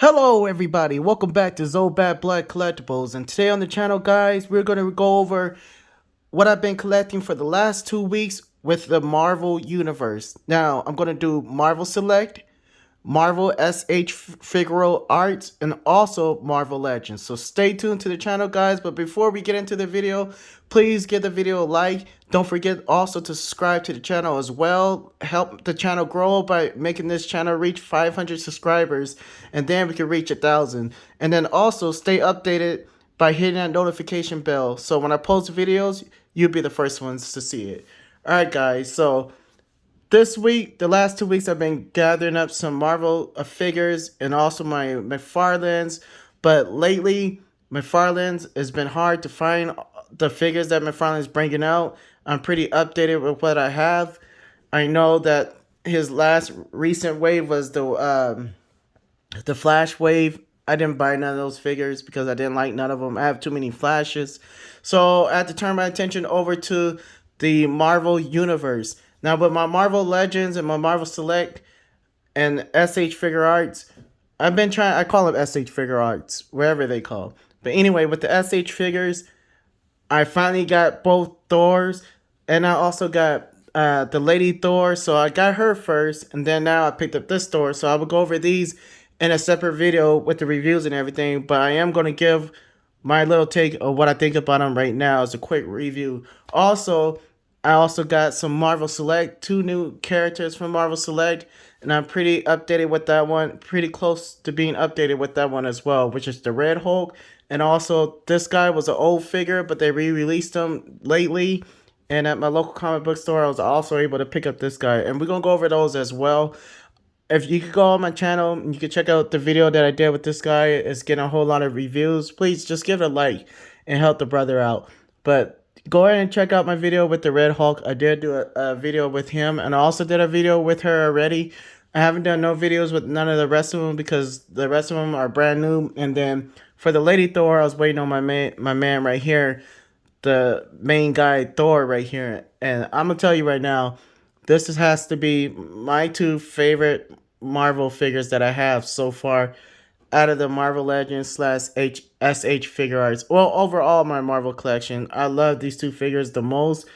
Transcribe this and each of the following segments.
Hello everybody, welcome back to Zobat Black Collectibles, and today on the channel guys, we're going to go over what I've been collecting for the last 2 weeks with the Marvel Universe. Now, I'm going to do Marvel Select, Marvel SH Figuarts, and also Marvel Legends. So stay tuned to the channel guys, but before we get into the video, please give the video a like. Don't forget also to subscribe to the channel as well. Help the channel grow by making this channel reach 500 subscribers, and then we can reach 1,000. And then also stay updated by hitting that notification bell, so when I post videos, you'll be the first ones to see it. Alright guys, so this week, the last 2 weeks, I've been gathering up some Marvel figures and also my McFarlane's. But lately, McFarlane's has been hard to find the figures that McFarlane's bringing out. I'm pretty updated with what I have. I know that his last recent wave was the Flash wave. I didn't buy none of those figures because I didn't like none of them. I have too many Flashes. So I had to turn my attention over to the Marvel Universe. Now, with my Marvel Legends and my Marvel Select and SH Figuarts, I've been trying, I call them SH Figuarts, wherever they call. But anyway, with the SH figures, I finally got both Thors, and I also got the Lady Thor. So I got her first, and then now I picked up this Thor. So I will go over these in a separate video with the reviews and everything. But I am going to give my little take of what I think about them right now as a quick review. I also got some Marvel Select, 2 new characters from Marvel Select, and I'm pretty updated with that one, pretty close to being updated with that one as well, which is the Red Hulk. And also, this guy was an old figure, but they re-released him lately, and at my local comic book store, I was also able to pick up this guy, and we're going to go over those as well. If you could go on my channel, you can check out the video that I did with this guy. It's getting a whole lot of reviews. Please just give it a like and help the brother out. But go ahead and check out my video with the Red Hulk. I did do a video with him, and I also did a video with her already. I haven't done no videos with none of the rest of them because the rest of them are brand new. And then for the Lady Thor, I was waiting on my man right here, the main guy Thor right here. And I'm gonna tell you right now, this has to be my 2 favorite Marvel figures that I have so far out of the Marvel Legends / SH Figuarts. Well, overall, my Marvel collection, I love these 2 figures the most,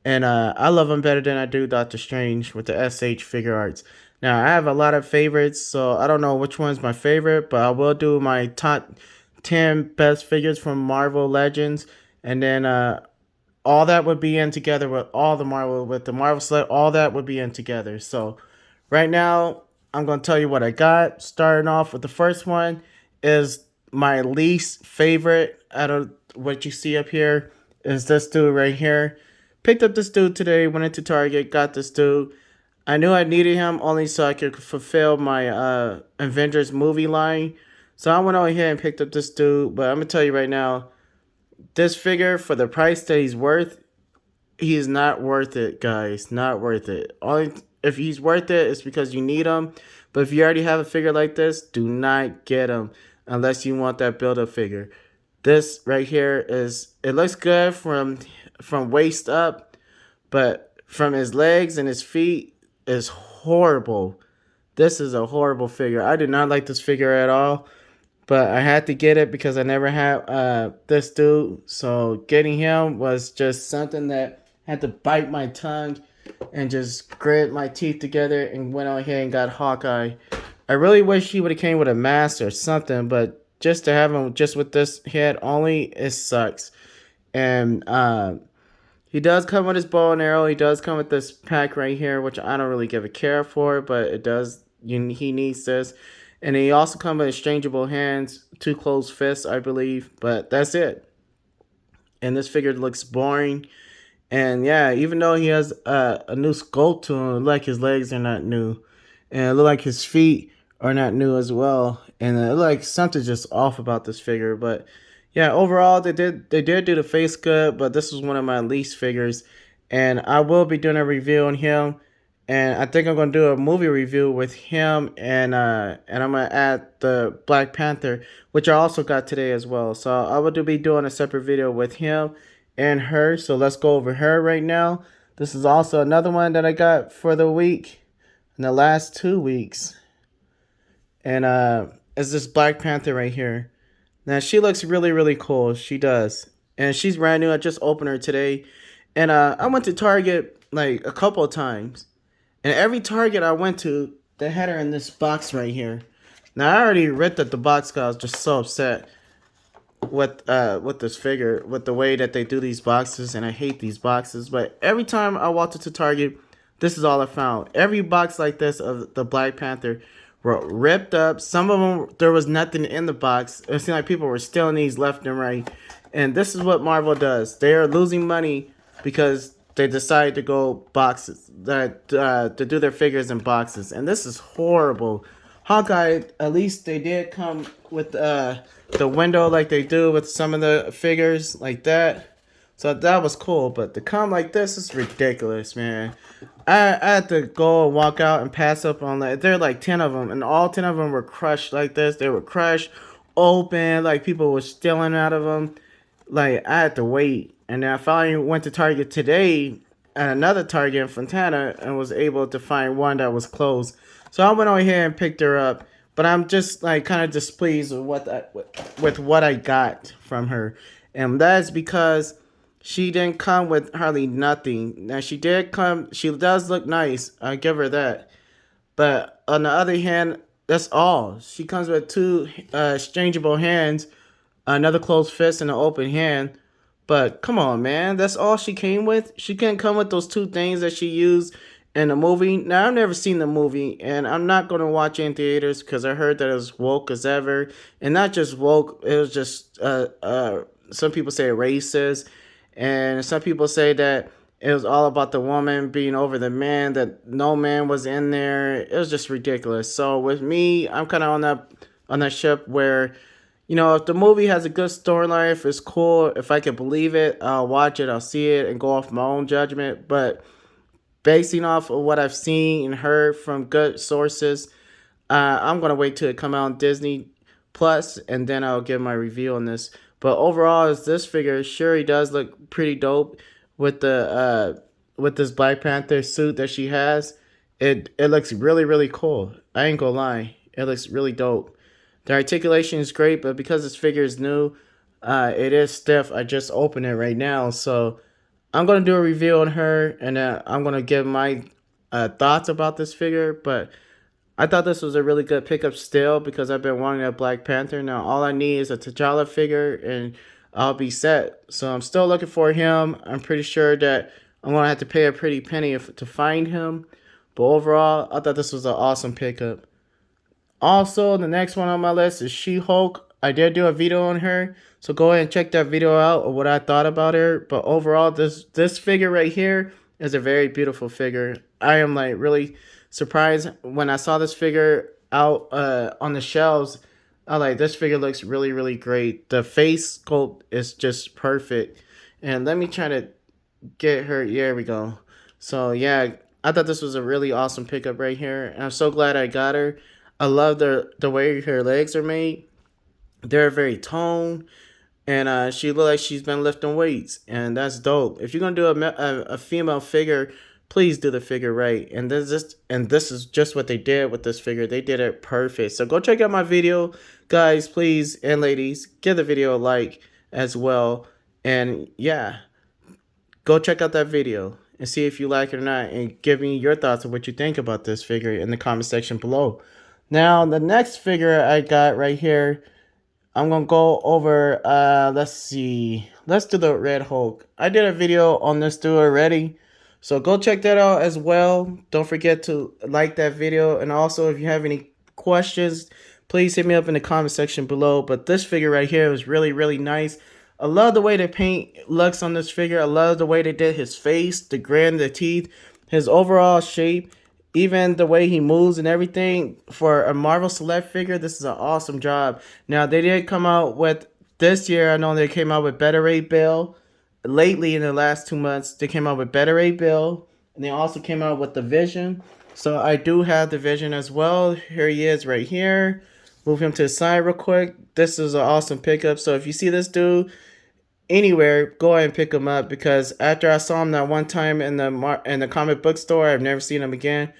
and I love them better than I do Doctor Strange with the SH Figuarts. Now, I have a lot of favorites, so I don't know which one's my favorite, but I will do my top 10 best figures from Marvel Legends, and then all that would be in together with all the Marvel, with the Marvel Select, all that would be in together. So right now, I'm going to tell you what I got. Starting off with the first one is my least favorite out of what you see up here is this dude right here. Picked up this dude today, went into Target, got this dude. I knew I needed him only so I could fulfill my Avengers movie line. So I went over here and picked up this dude. But I'm going to tell you right now, this figure, for the price that he's worth, he is not worth it, guys. Not worth it. If he's worth it, it's because you need him. But if you already have a figure like this, do not get him unless you want that build-up figure. This right here it looks good from waist up, but from his legs and his feet is horrible. This is a horrible figure. I did not like this figure at all, but I had to get it because I never had this dude. So getting him was just something that had to bite my tongue and just grit my teeth together and went on here and got Hawkeye. I really wish he would have came with a mask or something, but just to have him just with this head only, it sucks. And he does come with his bow and arrow. He does come with this pack right here, which I don't really give a care for, but it does. He needs this. And he also comes with exchangeable hands, 2 closed fists, I believe, but that's it. And this figure looks boring. And yeah, even though he has a new sculpt to him, like his legs are not new, and it look like his feet are not new as well, and it like something's just off about this figure. But yeah, overall they did do the face good, but this was one of my least figures, and I will be doing a review on him, and I think I'm gonna do a movie review with him, and I'm gonna add the Black Panther, which I also got today as well. So I will be doing a separate video with him and her. So let's go over her right now. This is also another one that I got for the week in the last 2 weeks. And is this Black Panther right here. Now she looks really really cool. She does, and she's brand new. I just opened her today, and I went to Target like a couple of times, and every Target I went to, they had her in this box right here. Now I already ripped up the box because I was just so upset with this figure, with the way that they do these boxes, and I hate these boxes. But every time I walked into Target, this is all I found. Every box like this of the Black Panther were ripped up. Some of them there was nothing in the box. It seemed like people were stealing these left and right. And this is what Marvel does. They are losing money because they decided to go boxes that to do their figures in boxes, and this is horrible. Hawkeye, at least they did come with the window like they do with some of the figures like that. So that was cool, but to come like this is ridiculous, man. I had to go and walk out and pass up on that. There are like 10 of them, and all 10 of them were crushed like this. They were crushed, open, like people were stealing out of them. Like I had to wait, and then I finally went to Target today at another Target in Fontana and was able to find one that was closed. So I went over here and picked her up. But I'm just like kind of displeased with what I got from her, and that's because she didn't come with hardly nothing. Now she did come. She does look nice. I give her that. But on the other hand, that's all. She comes with two exchangeable hands, another closed fist, and an open hand. But come on, man, that's all she came with. She couldn't come with those two things that she used in the movie. Now I've never seen the movie, and I'm not gonna watch it in theaters because I heard that it was woke as ever, and not just woke. It was just some people say racist, and some people say that it was all about the woman being over the man, that no man was in there. It was just ridiculous. So with me, I'm kind of on that ship where, you know, if the movie has a good storyline, if it's cool, if I can believe it, I'll watch it, I'll see it, and go off my own judgment. But basing off of what I've seen and heard from good sources, I'm gonna wait till it come out on Disney Plus, and then I'll give my review on this. But overall, as this figure, sure he does look pretty dope with this Black Panther suit that she has. It looks really really cool. I ain't gonna lie, it looks really dope. The articulation is great, but because this figure is new, it is stiff. I just opened it right now, so I'm gonna do a review on her, and I'm gonna give my thoughts about this figure. But I thought this was a really good pickup still because I've been wanting a Black Panther. Now all I need is a T'Challa figure, and I'll be set. So I'm still looking for him. I'm pretty sure that I'm gonna have to pay a pretty penny to find him. But overall, I thought this was an awesome pickup. Also, the next one on my list is She-Hulk. I did do a video on her, so go ahead and check that video out of what I thought about her. But overall, this figure right here is a very beautiful figure. I am like really surprised when I saw this figure out on the shelves. I like, this figure looks really really great. The face sculpt is just perfect. And let me try to get her. Here we go. So yeah, I thought this was a really awesome pickup right here, and I'm so glad I got her. I love the way her legs are made. They're very toned, and she look like she's been lifting weights, and that's dope. If you're gonna do a female figure, please do the figure right. And this is just what they did with this figure. They did it perfect. So go check out my video, guys, please, and ladies. Give the video a like as well, and yeah, go check out that video and see if you like it or not, and give me your thoughts on what you think about this figure in the comment section below. Now, the next figure I got right here, I'm going to go over, let's see. Let's do the Red Hulk. I did a video on this dude already, so go check that out as well. Don't forget to like that video, and also if you have any questions, please hit me up in the comment section below. But this figure right here was really, really nice. I love the way the paint looks on this figure. I love the way they did his face, the grin, the teeth, his overall shape. Even the way he moves and everything. For a Marvel Select figure, this is an awesome job. Now, they did come out with, this year, I know they came out with Better Ray Bill. Lately, in the last 2 months, they came out with Better Ray Bill. And they also came out with the Vision. So I do have the Vision as well. Here he is right here. Move him to the side real quick. This is an awesome pickup. So if you see this dude anywhere, go ahead and pick him up, because after I saw him that one time in the comic book store, I've never seen him again.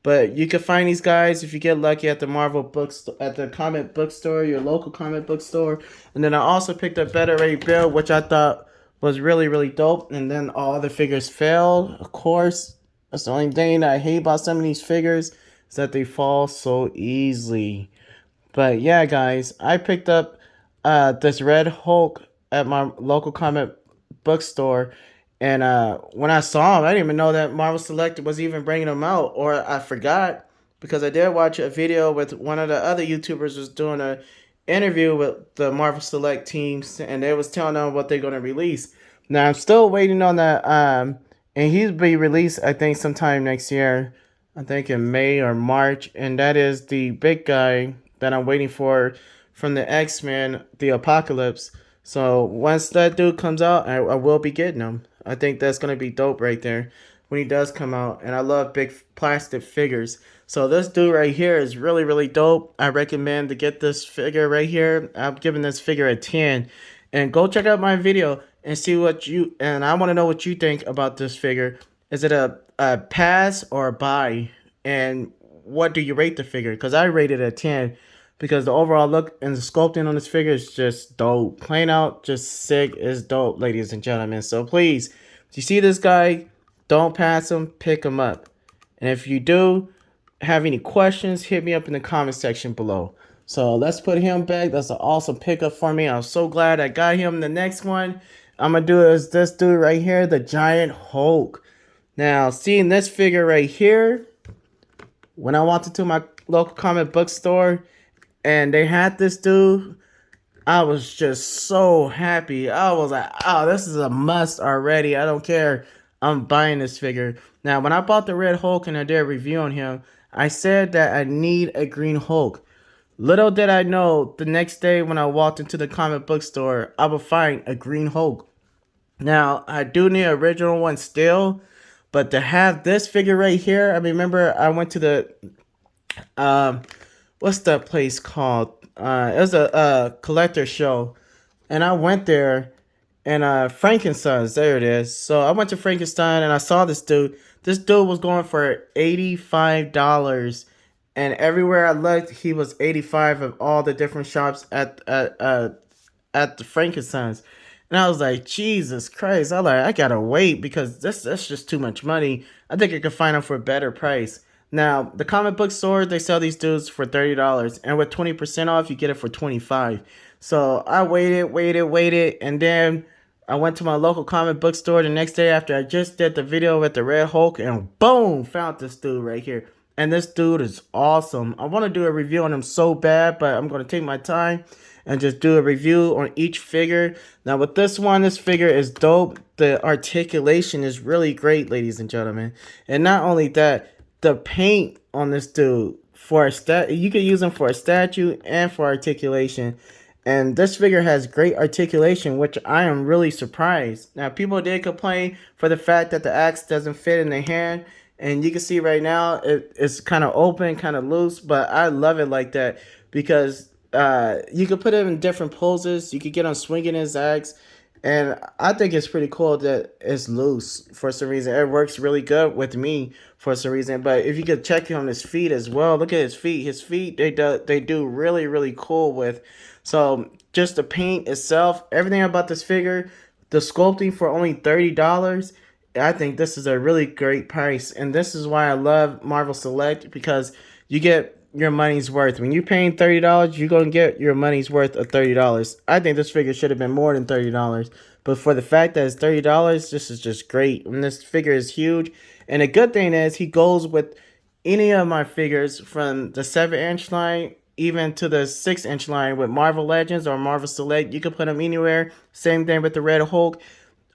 But you can find these guys if you get lucky at the Marvel bookstore, at the comic book store, your local comic book store. And then I also picked up Better Ray Bill, which I thought was really, really dope. And then all the figures failed, of course. That's the only thing that I hate about some of these figures is that they fall so easily. But yeah, guys, I picked up this Red Hulk at my local comic bookstore, and when I saw him, I didn't even know that Marvel Select was even bringing him out, or I forgot because I did watch a video with one of the other YouTubers was doing a interview with the Marvel Select teams, and they was telling them what they're gonna release. Now I'm still waiting on that, and he'll be released I think sometime next year. I think in May or March, and that is the big guy that I'm waiting for from the X-Men, the Apocalypse. So once that dude comes out, I will be getting him. I think that's gonna be dope right there when he does come out. And I love big plastic figures. So this dude right here is really, really dope. I recommend to get this figure right here. I'm giving this figure a 10. And go check out my video and see what you, and I want to know what you think about this figure. Is it a pass or a buy? And what do you rate the figure? Because I rated it a 10 because the overall look and the sculpting on this figure is just dope. Plain out, just sick is dope, ladies and gentlemen. So please, if you see this guy, don't pass him, pick him up. And if you do have any questions, hit me up in the comment section below. So let's put him back. That's an awesome pickup for me. I'm so glad I got him. The next one I'm going to do is this dude right here, the Giant Hulk. Now, seeing this figure right here, when I walked into my local comic book store and they had this dude, I was just so happy. I was like, oh, this is a must already. I don't care. I'm buying this figure. Now, when I bought the Red Hulk and I did a review on him, I said that I need a Green Hulk. Little did I know, the next day when I walked into the comic book store, I would find a Green Hulk. Now, I do need an original one still, but to have this figure right here, I remember I went to the, what's that place called? It was a collector show, and I went there, and Frankenstein's, there it is. So I went to Frankenstein, and I saw this dude. This dude was going for $85. And everywhere I looked, he was 85 of all the different shops at the Frankenstein's. And I was like, Jesus Christ. I gotta wait because that's just too much money. I think I could find them for a better price. Now, the comic book store, they sell these dudes for $30. And with 20% off, you get it for $25. So I waited. And then I went to my local comic book store the next day after I just did the video with the Red Hulk. And boom, found this dude right here. And this dude is awesome. I want to do a review on him so bad, but I'm going to take my time and just do a review on each figure. Now with this one, this figure is dope. The articulation is really great, ladies and gentlemen. And not only that, the paint on this dude, for a you can use him for a statue and for articulation. And this figure has great articulation, which I am really surprised. Now, people did complain for the fact that the axe doesn't fit in the hand. And you can see right now, it's kind of open, kind of loose. But I love it like that because you can put it in different poses. You could get on swinging his axe. And I think it's pretty cool that it's loose for some reason. It works really good with me for some reason. But if you could check on his feet as well, look at his feet. His feet, they do really, really cool with. So just the paint itself, everything about this figure, the sculpting for only $30. I think this is a really great price. And this is why I love Marvel Select, because you get your money's worth. When you're paying $30, you're going to get your money's worth of $30. I think this figure should have been more than $30. But for the fact that it's $30, this is just great. And this figure is huge. And the good thing is he goes with any of my figures from the 7-inch line even to the 6-inch line with Marvel Legends or Marvel Select. You can put them anywhere. Same thing with the Red Hulk.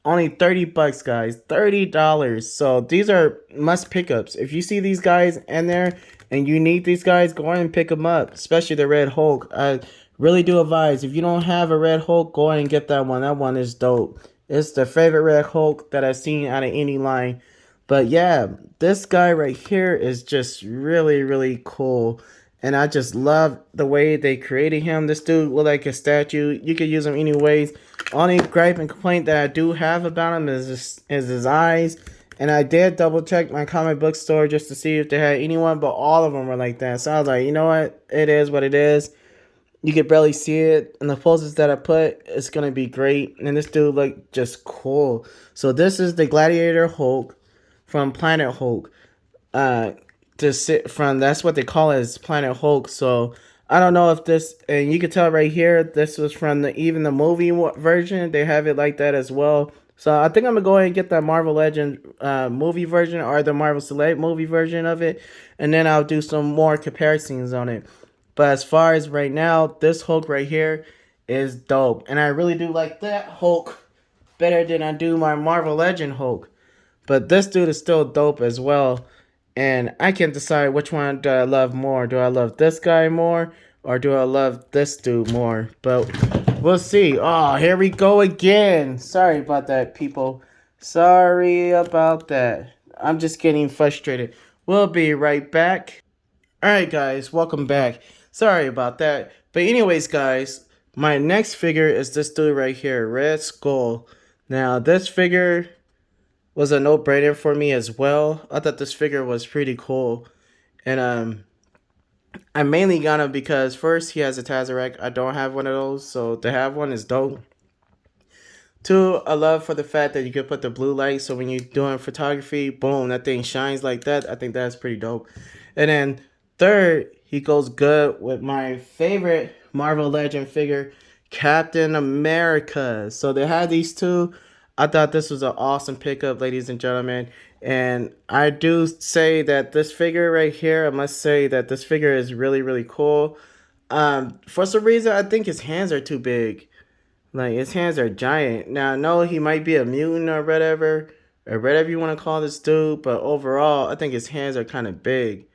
Only $30, guys. $30. So these are must pickups. If you see these guys in there and you need these guys, go ahead and pick them up. Especially the Red Hulk. I really do advise. If you don't have a Red Hulk, go ahead and get that one. That one is dope. It's the favorite Red Hulk that I've seen out of any line. But yeah, this guy right here is just really, really cool. And I just love the way they created him. This dude look like a statue. You could use him any ways. Only gripe and complaint that I do have about him is his eyes. And I did double check my comic book store just to see if they had anyone, but all of them were like that. So I was like, you know what? It is what it is. You could barely see it, and the poses that I put, it's gonna be great. And this dude look just cool. So this is the Gladiator Hulk from Planet Hulk. Uh, to sit from that's what they call it, is Planet Hulk. So I don't know if this, and you can tell right here, this was from the even the movie version. They have it like that as well. So I think I'm gonna go ahead and get the Marvel Legend movie version or the Marvel Select movie version of it, and then I'll do some more comparisons on it. But as far as right now, this Hulk right here is dope, and I really do like that Hulk better than I do my Marvel Legend Hulk. But this dude is still dope as well. And I can't decide which one do I love more. Do I love this guy more? Or do I love this dude more? But we'll see. Oh, here we go again. Sorry about that, people. Sorry about that. I'm just getting frustrated. We'll be right back. Alright, guys. Welcome back. Sorry about that. But anyways, guys. My next figure is this dude right here. Red Skull. Now, this figure was a no-brainer for me as well. I thought this figure was pretty cool. And I mainly got him because first he has a Tazerac. I don't have one of those, so to have one is dope. Two, I love for the fact that you can put the blue light, so when you're doing photography, boom, that thing shines like that. I think that's pretty dope. And then third, he goes good with my favorite Marvel Legend figure, Captain America. So they had these two. I thought this was an awesome pickup, ladies and gentlemen. And I do say that this figure right here, I must say that this figure is really, really cool. For some reason, I think his hands are too big. Like, his hands are giant. Now, I know he might be a mutant or whatever you want to call this dude, but overall, I think his hands are kind of big.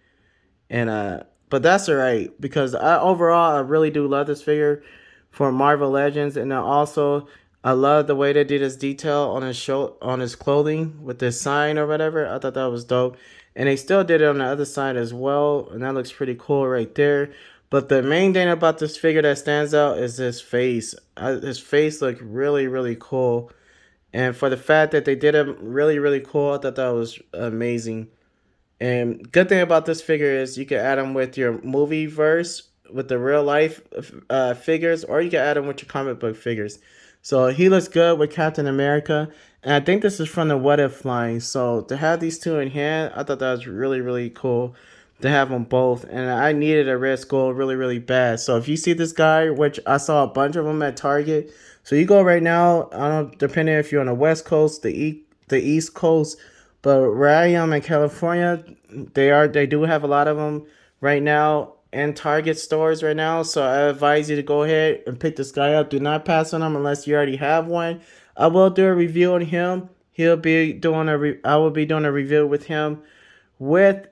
And but that's alright because I really do love this figure for Marvel Legends, and then also I love the way they did his detail on his show on his clothing with this sign or whatever. I thought that was dope, and they still did it on the other side as well, and that looks pretty cool right there. But the main thing about this figure that stands out is his face. His face looked really, really cool, and for the fact that they did it really, really cool, I thought that was amazing. And good thing about this figure is you can add them with your movie verse with the real life figures, or you can add them with your comic book figures. So he looks good with Captain America, and I think this is from the What If line. So to have these two in hand, I thought that was really, really cool to have them both. And I needed a Red Skull really, really bad. So if you see this guy, which I saw a bunch of them at Target, so you go right now. I don't know, depending if you're on the West Coast, the East Coast. But where I am in California, they do have a lot of them right now in Target stores right now. So I advise you to go ahead and pick this guy up. Do not pass on him unless you already have one. I will do a review on him. I will be doing a review with him with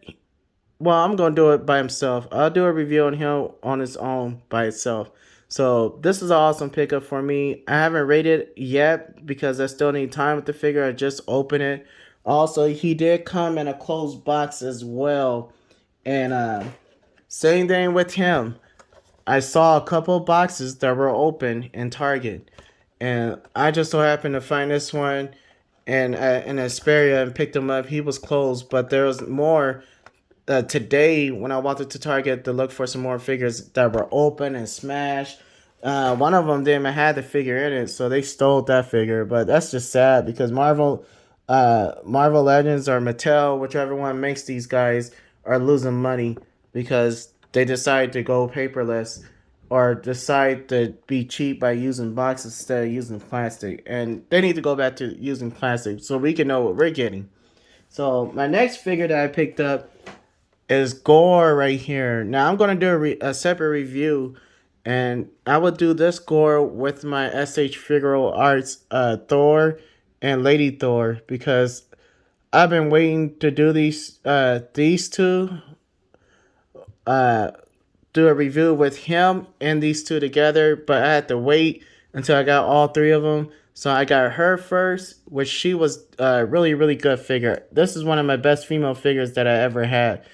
well, I'm gonna do it by himself. I'll do a review on him on his own by itself. So this is an awesome pickup for me. I haven't rated yet because I still need time with the figure. I just opened it. Also, he did come in a closed box as well. And same thing with him. I saw a couple of boxes that were open in Target, and I just so happened to find this one in Asperia and picked him up. He was closed, but there was more today when I walked into Target to look for some more figures that were open and smashed. One of them didn't even have the figure in it, so they stole that figure. But that's just sad because Marvel Legends or Mattel, whichever one makes these guys, are losing money because they decide to go paperless or decide to be cheap by using boxes instead of using plastic. And they need to go back to using plastic so we can know what we're getting. So my next figure that I picked up is Gore right here. Now I'm gonna do a separate review, and I will do this Gore with my SH Figuarts Thor and Lady Thor because I've been waiting to do these two do a review with him and these two together, but I had to wait until I got all three of them. So I got her first, which she was a really, really good figure. This is one of my best female figures that I ever had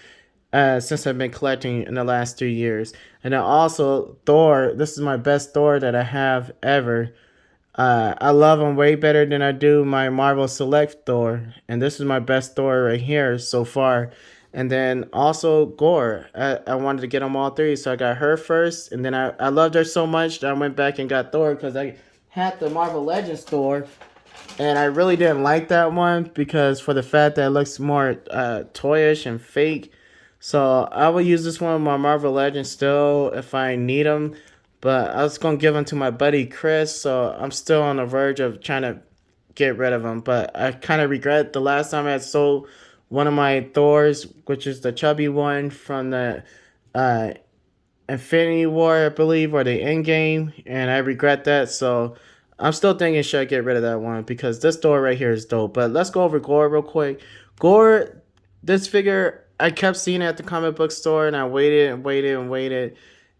since I've been collecting in the last 3 years. And then also Thor, this is my best Thor that I have ever. I love him way better than I do my Marvel Select Thor, and this is my best Thor right here so far. And then also Gore, I wanted to get them all three, so I got her first, and then I loved her so much that I went back and got Thor because I had the Marvel Legends Thor, and I really didn't like that one because for the fact that it looks more toyish and fake. So I will use this one with my Marvel Legends still if I need them. But I was gonna give them to my buddy Chris, so I'm still on the verge of trying to get rid of them. But I kind of regret the last time I had sold one of my Thors, which is the chubby one from the uh, Infinity War, I believe, or the End Game, and I regret that. So I'm still thinking should I get rid of that one because this Thor right here is dope. But let's go over Gore real quick. Gore, this figure I kept seeing it at the comic book store, and I waited and waited and waited,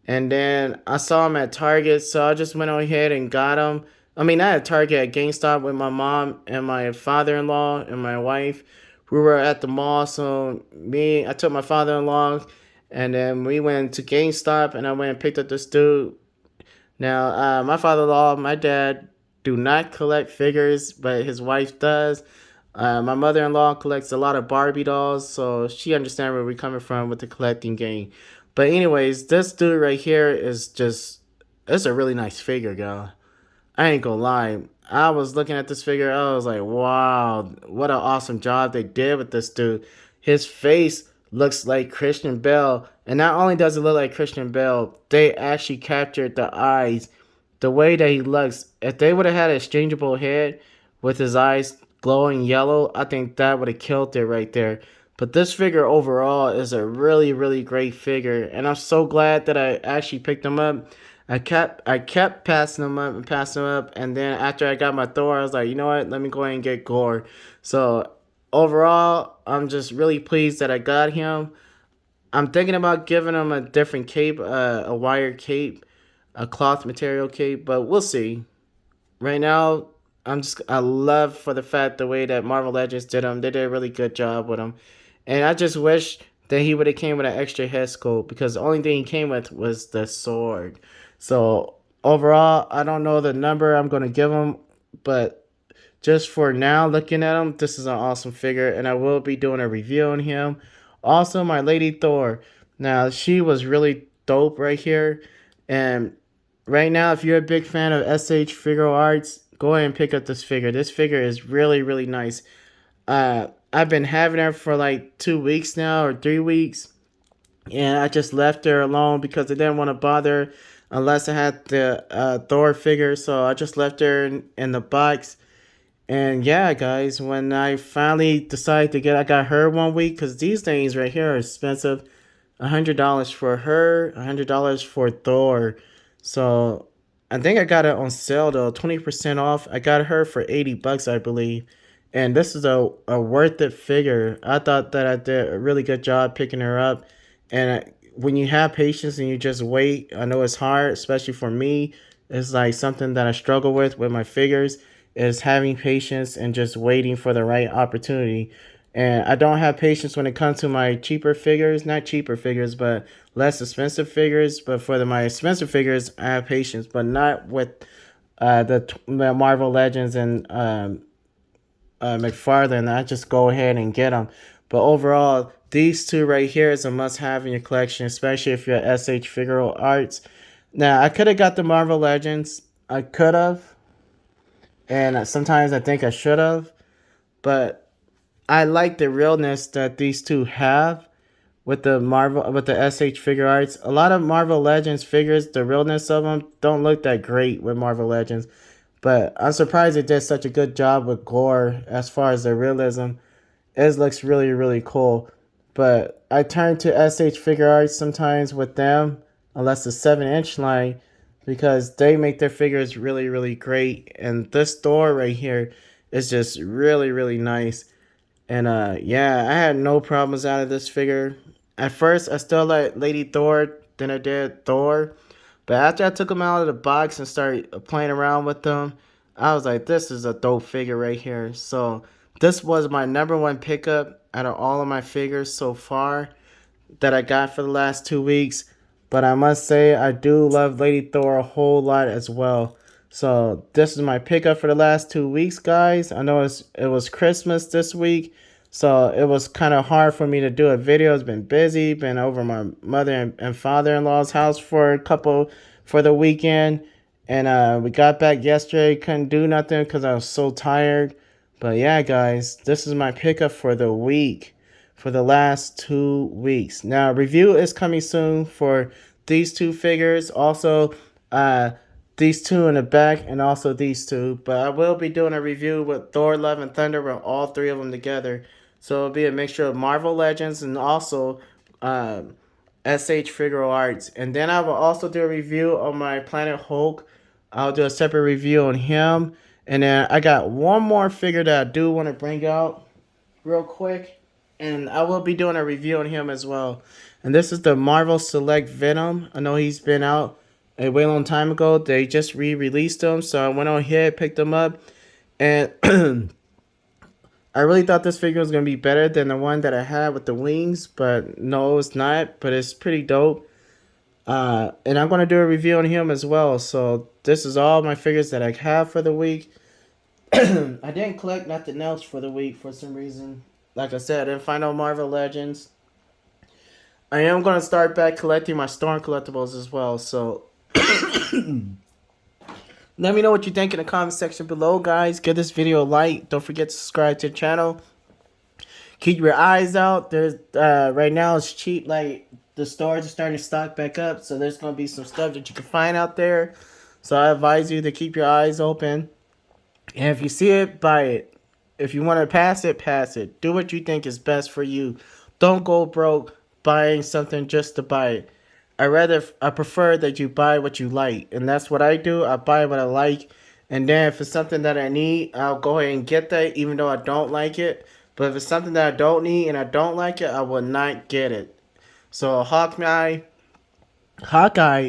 and then I saw him at Target, so I just went ahead and got him. I mean, not at Target, at GameStop with my mom and my father-in-law and my wife. We were at the mall, so I took my father-in-law and then we went to GameStop and I went and picked up this dude. Now, my father in law, my dad do not collect figures, but his wife does. My mother in law collects a lot of Barbie dolls, so she understands where we're coming from with the collecting game. But, anyways, this dude right here is just, it's a really nice figure, girl. I ain't gonna lie. I was looking at this figure. I was like, wow, what an awesome job they did with this dude. His face looks like Christian Bale. And not only does it look like Christian Bale, they actually captured the eyes, the way that he looks. If they would have had an exchangeable head with his eyes glowing yellow, I think that would have killed it right there. But this figure overall is a really, really great figure. And I'm so glad that I actually picked him up. I kept passing them up and passing them up, and then after I got my Thor, I was like, you know what? Let me go ahead and get Gore. So overall, I'm just really pleased that I got him. I'm thinking about giving him a different cape, a wire cape, a cloth material cape, but we'll see. Right now, I love for the fact the way that Marvel Legends did him. They did a really good job with him, and I just wish that he would have came with an extra head sculpt because the only thing he came with was the sword. So overall, I don't know the number I'm gonna give him, but just for now, looking at him, this is an awesome figure, and I will be doing a review on him. Also, my Lady Thor. Now, she was really dope right here, and right now, if you're a big fan of SH Figuarts, go ahead and pick up this figure. This figure is really, really nice. I've been having her for like 2 weeks now or 3 weeks, and I just left her alone because I didn't want to bother unless I had the Thor figure. So I just left her in the box. And yeah, guys, when I finally decided to I got her 1 week because these things right here are expensive. $100 for her, $100 for Thor. So I think I got it on sale though, 20% off. I got her for $80, I believe. And this is a worth it figure. I thought that I did a really good job picking her up. And when you have patience and you just wait, I know it's hard, especially for me. It's like something that I struggle with my figures is having patience and just waiting for the right opportunity. And I don't have patience when it comes to my cheaper figures, not cheaper figures, but less expensive figures. But for my expensive figures, I have patience, but not with the Marvel Legends and McFarlane. I just go ahead and get them. But overall, these two right here is a must-have in your collection, especially if you're SH Figuarts. Now, I could have got the Marvel Legends. I could have, and sometimes I think I should have, but I like the realness that these two have with the SH Figuarts. A lot of Marvel Legends figures, the realness of them don't look that great with Marvel Legends, but I'm surprised it did such a good job with Gore as far as the realism. It looks really, really cool. But I turn to SH Figuarts sometimes with them, unless the 7-inch line, because they make their figures really, really great. And this Thor right here is just really, really nice. And yeah, I had no problems out of this figure. At first, I still like Lady Thor than I did Thor. But after I took them out of the box and started playing around with them, I was like, this is a dope figure right here. So this was my number one pickup out of all of my figures so far that I got for the last 2 weeks. But I must say, I do love Lady Thor a whole lot as well. So this is my pickup for the last 2 weeks, guys. I know it was Christmas this week, so it was kind of hard for me to do a video. It's been busy, been over my mother and father-in-law's house for for the weekend, and we got back yesterday. Couldn't do nothing because I was so tired. But yeah, guys, this is my pickup for the week, for the last 2 weeks. Now, review is coming soon for these two figures. Also, these two in the back, and also these two. But I will be doing a review with Thor, Love, and Thunder with all three of them together. So it'll be a mixture of Marvel Legends and also SH Figuarts. And then I will also do a review on my Planet Hulk. I'll do a separate review on him. And then I got one more figure that I do want to bring out real quick. And I will be doing a review on him as well. And this is the Marvel Select Venom. I know he's been out a way long time ago. They just re-released him. So I went on here, picked him up. And I really thought this figure was going to be better than the one that I had with the wings. But no, it's not. But it's pretty dope. And I'm going to do a review on him as well. So this is all my figures that I have for the week. I didn't collect nothing else for the week for some reason. Like I said, I didn't find no Marvel Legends. I am going to start back collecting my Storm collectibles as well. So let me know what you think in the comment section below, guys. Give this video a like. Don't forget to subscribe to the channel. Keep your eyes out. There's right now it's cheap. Like the stores are starting to stock back up. So there's going to be some stuff that you can find out there. So I advise you to keep your eyes open. And if you see it, buy it. If you want to pass it, pass it. Do what you think is best for you. Don't go broke buying something just to buy it. I prefer that you buy what you like. And that's what I do. I buy what I like. And then if it's something that I need, I'll go ahead and get that even though I don't like it. But if it's something that I don't need and I don't like it, I will not get it. So Hawkeye,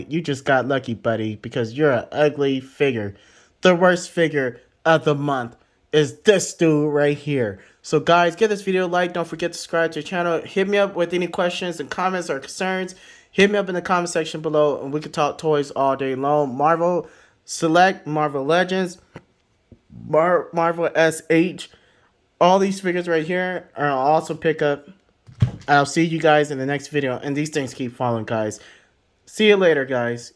you just got lucky, buddy, because you're an ugly figure. The worst figure of the month is this dude right here. So guys, give this video a like. Don't forget to subscribe to the channel. Hit me up with any questions and comments or concerns. Hit me up in the comment section below and we can talk toys all day long. Marvel Select, Marvel Legends, Marvel SH. All these figures right here are also pick up. I'll see you guys in the next video. And these things keep falling, guys. See you later, guys.